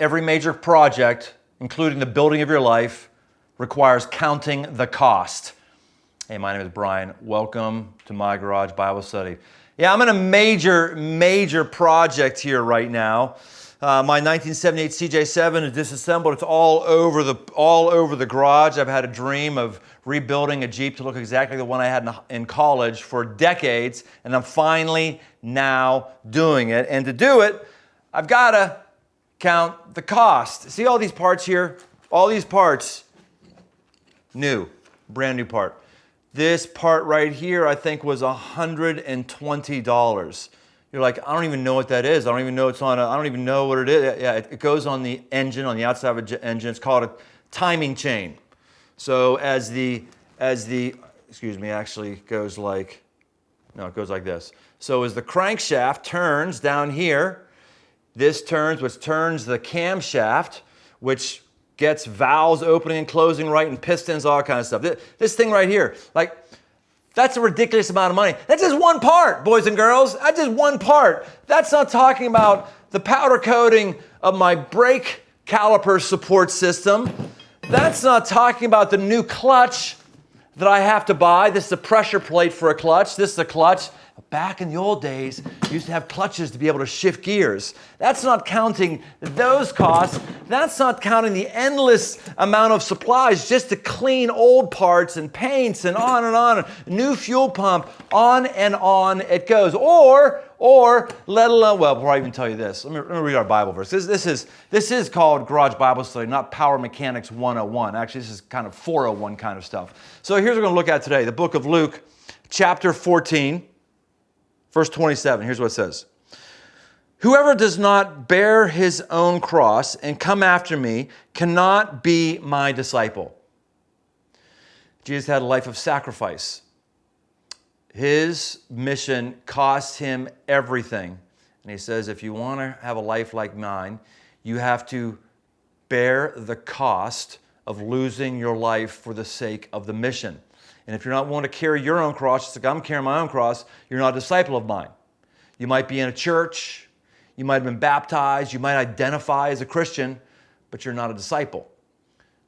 Every major project, including the building of your life, requires counting the cost. Hey, my name is Brian. Welcome to my garage Bible study. Yeah, I'm in a major project here right now. My 1978 CJ7 is disassembled. It's all over the garage. I've had a dream of rebuilding a Jeep to look exactly the one I had in college for decades, and I'm finally now doing it. And to do it, I've got to count the cost. See all these parts here? All these parts, new, brand new part. This part right here, I think, was $120. You're like, I don't even know what that is. I don't even know I don't even know what it is. Yeah, it goes on the engine, on the outside of the engine. It's called a timing chain. So as the actually goes like, no, it goes like this. So as the crankshaft turns down here, this turns, which turns the camshaft, which gets valves opening and closing right, and pistons, all kind of stuff. This thing right here, like, that's a ridiculous amount of money. That's just one part, boys and girls. That's just one part. That's not talking about the powder coating of my brake caliper support system. That's not talking about the new clutch that I have to buy. This is a pressure plate for a clutch. This is a clutch. Back in the old days, you used to have clutches to be able to shift gears. That's not counting those costs. That's not counting the endless amount of supplies just to clean old parts and paints and on and on. New fuel pump, on and on it goes. Or let alone, well, before I even tell you this, let me read our Bible verse. This is called Garage Bible Study, not Power Mechanics 101. Actually, this is kind of 401 kind of stuff. So here's what we're going to look at today. The book of Luke, chapter 14. Verse 27, here's what it says. Whoever does not bear his own cross and come after me cannot be my disciple. Jesus had a life of sacrifice. His mission cost him everything. And he says, if you want to have a life like mine, you have to bear the cost of losing your life for the sake of the mission. And if you're not willing to carry your own cross, just like I'm carrying my own cross, you're not a disciple of mine. You might be in a church, you might have been baptized, you might identify as a Christian, but you're not a disciple.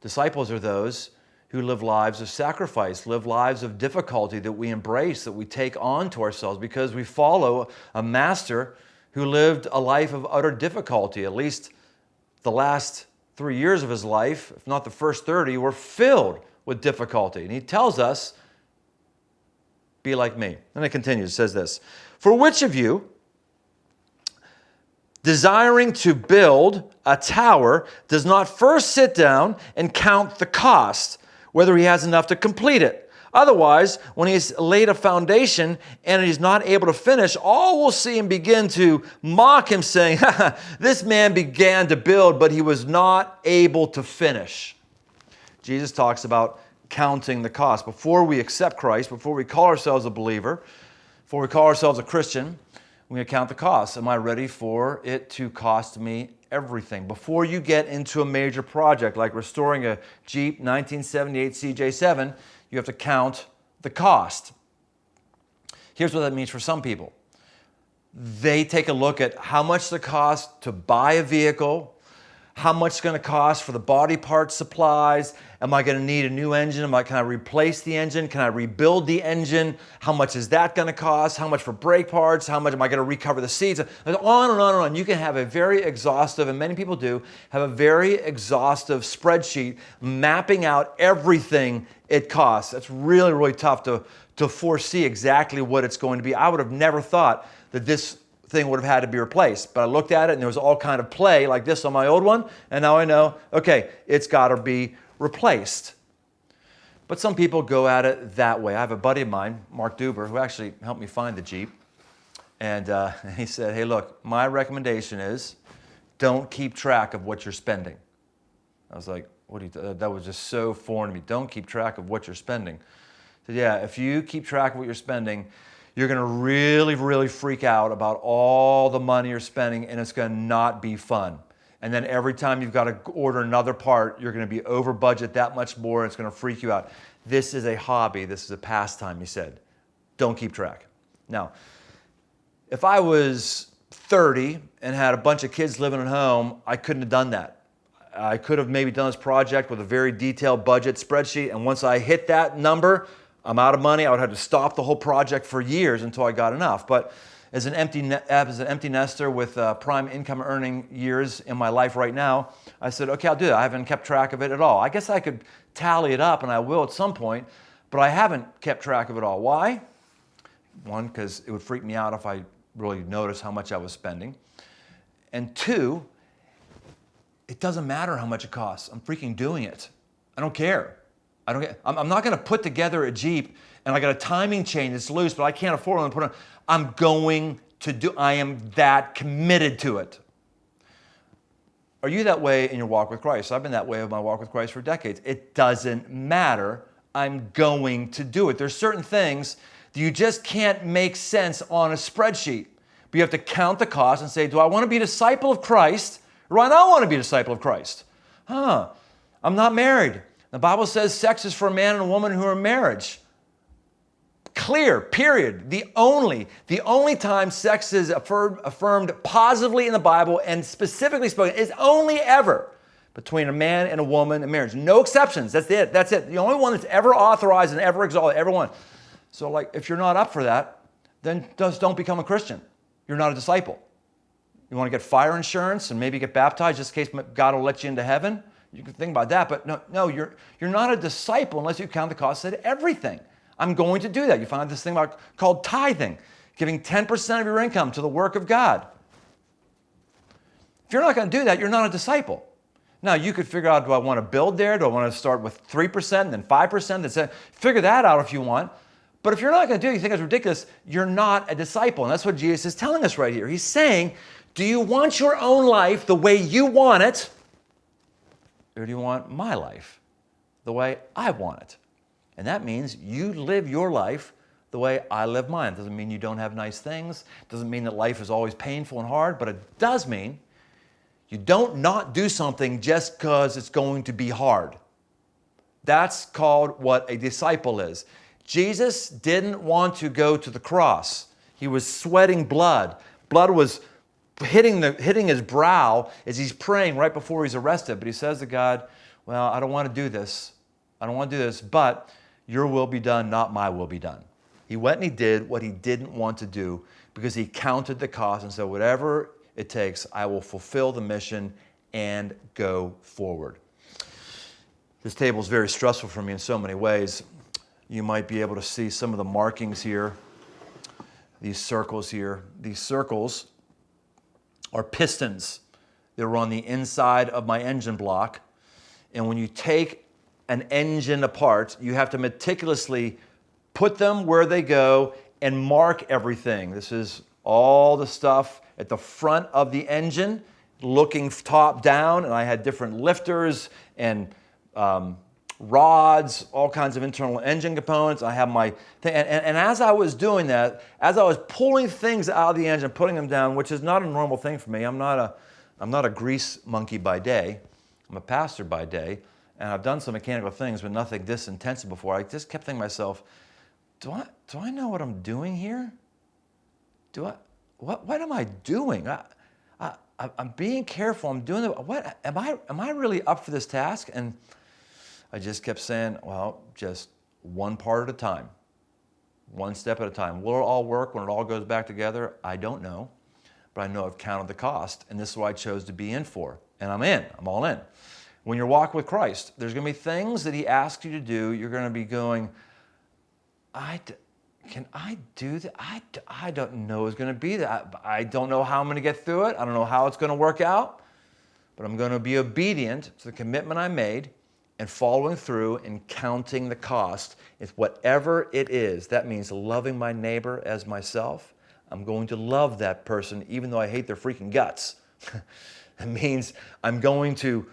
Disciples are those who live lives of sacrifice, live lives of difficulty that we embrace, that we take on to ourselves because we follow a master who lived a life of utter difficulty. At least the last 3 years of his life, if not the first 30, were filled with difficulty. And he tells us, be like me. And it continues, it says this, for which of you, desiring to build a tower, does not first sit down and count the cost, whether he has enough to complete it? Otherwise, when he's laid a foundation and he's not able to finish, all will see him begin to mock him, saying, this man began to build, but he was not able to finish. Jesus talks about counting the cost. Before we accept Christ, before we call ourselves a believer, before we call ourselves a Christian, we gotta count the cost. Am I ready for it to cost me everything? Before you get into a major project like restoring a Jeep 1978 CJ7, you have to count the cost. Here's what that means for some people. They take a look at how much it costs to buy a vehicle, how much it's going to cost for the body parts supplies. Am I going to need a new engine? Can I replace the engine? Can I rebuild the engine? How much is that going to cost? How much for brake parts? How much am I going to recover the seats? On and on and on. You can have a very exhaustive, and many people do, have a very exhaustive spreadsheet mapping out everything it costs. That's really, really tough to foresee exactly what it's going to be. I would have never thought that this thing would have had to be replaced. But I looked at it and there was all kind of play like this on my old one. And now I know, okay, it's got to be replaced. But some people go at it that way. I have a buddy of mine, Mark Duber, who actually helped me find the Jeep. And he said, hey, look, my recommendation is don't keep track of what you're spending. I was like, that was just so foreign to me. Don't keep track of what you're spending. I said, yeah, if you keep track of what you're spending, you're going to really, really freak out about all the money you're spending, and it's going to not be fun. And then every time you've got to order another part, you're going to be over budget that much more, and it's going to freak you out. This is a hobby. This is a pastime, he said. Don't keep track. Now, if I was 30 and had a bunch of kids living at home, I couldn't have done that. I could have maybe done this project with a very detailed budget spreadsheet, and once I hit that number, I'm out of money. I would have to stop the whole project for years until I got enough. But as an empty nester with prime income earning years in my life right now, I said, okay, I'll do that. I haven't kept track of it at all. I guess I could tally it up, and I will at some point, but I haven't kept track of it all. Why? One, because it would freak me out if I really noticed how much I was spending. And two, it doesn't matter how much it costs. I'm freaking doing it. I don't care. I'm not going to put together a Jeep and I got a timing chain that's loose, but I can't afford it to put it on. I'm going to do. I am that committed to it. Are you that way in your walk with Christ? I've been that way in my walk with Christ for decades. It doesn't matter. I'm going to do it. There's certain things that you just can't make sense on a spreadsheet. But you have to count the cost and say, do I want to be a disciple of Christ? Or I don't want to be a disciple of Christ. I'm not married. The Bible says sex is for a man and a woman who are in marriage. Clear, period. The only time sex is affirmed positively in the Bible and specifically spoken is only ever between a man and a woman in marriage. No exceptions. That's it. That's it. The only one that's ever authorized and ever exalted, everyone. So like, if you're not up for that, then just don't become a Christian. You're not a disciple. You want to get fire insurance and maybe get baptized just in case God will let you into heaven? You can think about that, but no, you're not a disciple unless you count the cost of everything. I'm going to do that. You find this thing called tithing, giving 10% of your income to the work of God. If you're not going to do that, you're not a disciple. Now, you could figure out, do I want to build there? Do I want to start with 3% and then 5%? Figure that out if you want. But if you're not going to do it, you think it's ridiculous, you're not a disciple. And that's what Jesus is telling us right here. He's saying, do you want your own life the way you want it? Or do you want my life the way I want it? And that means you live your life the way I live mine. It doesn't mean you don't have nice things. It doesn't mean that life is always painful and hard, but it does mean you don't not do something just because it's going to be hard. That's called what a disciple is. Jesus didn't want to go to the cross. He was sweating blood. Blood was hitting his brow as he's praying right before he's arrested. But he says to God, well, I don't want to do this. I don't want to do this, but your will be done, not my will be done. He went and he did what he didn't want to do because he counted the cost and said, whatever it takes, I will fulfill the mission and go forward. This table is very stressful for me in so many ways. You might be able to see some of the markings here, these circles here. These circles are pistons. They're on the inside of my engine block. And when you take an engine apart, you have to meticulously put them where they go and mark everything. This is all the stuff at the front of the engine, looking top down, and I had different lifters and rods, all kinds of internal engine components. I have my thing, and as I was doing that, as I was pulling things out of the engine, putting them down, which is not a normal thing for me. I'm not a grease monkey by day. I'm a pastor by day, and I've done some mechanical things, but nothing this intensive before. I just kept thinking to myself, do I know what I'm doing here? What am I doing? I'm being careful. I'm doing what? Am I really up for this task? And I just kept saying, well, just one part at a time, one step at a time. Will it all work when it all goes back together? I don't know, but I know I've counted the cost, and this is what I chose to be in for, and I'm in. I'm all in. When you're walking with Christ, there's going to be things that he asks you to do. You're going to be going, can I do that? I don't know it's going to be that. I don't know how I'm going to get through it. I don't know how it's going to work out, but I'm going to be obedient to the commitment I made and following through and counting the cost. If whatever it is, that means loving my neighbor as myself. I'm going to love that person even though I hate their freaking guts. It means I'm going to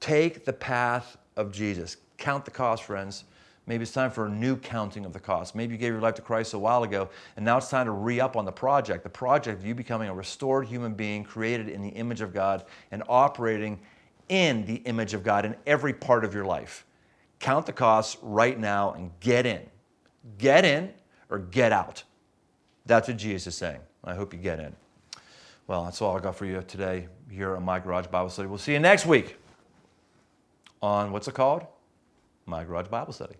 take the path of Jesus. Count the cost, friends. Maybe it's time for a new counting of the cost. Maybe you gave your life to Christ a while ago, and now it's time to re-up on the project of you becoming a restored human being created in the image of God and operating in the image of God in every part of your life. Count the costs right now and get in. Get in or get out. That's what Jesus is saying. I hope you get in. Well, that's all I got for you today here at My Garage Bible Study. We'll see you next week on, what's it called? My Garage Bible Study.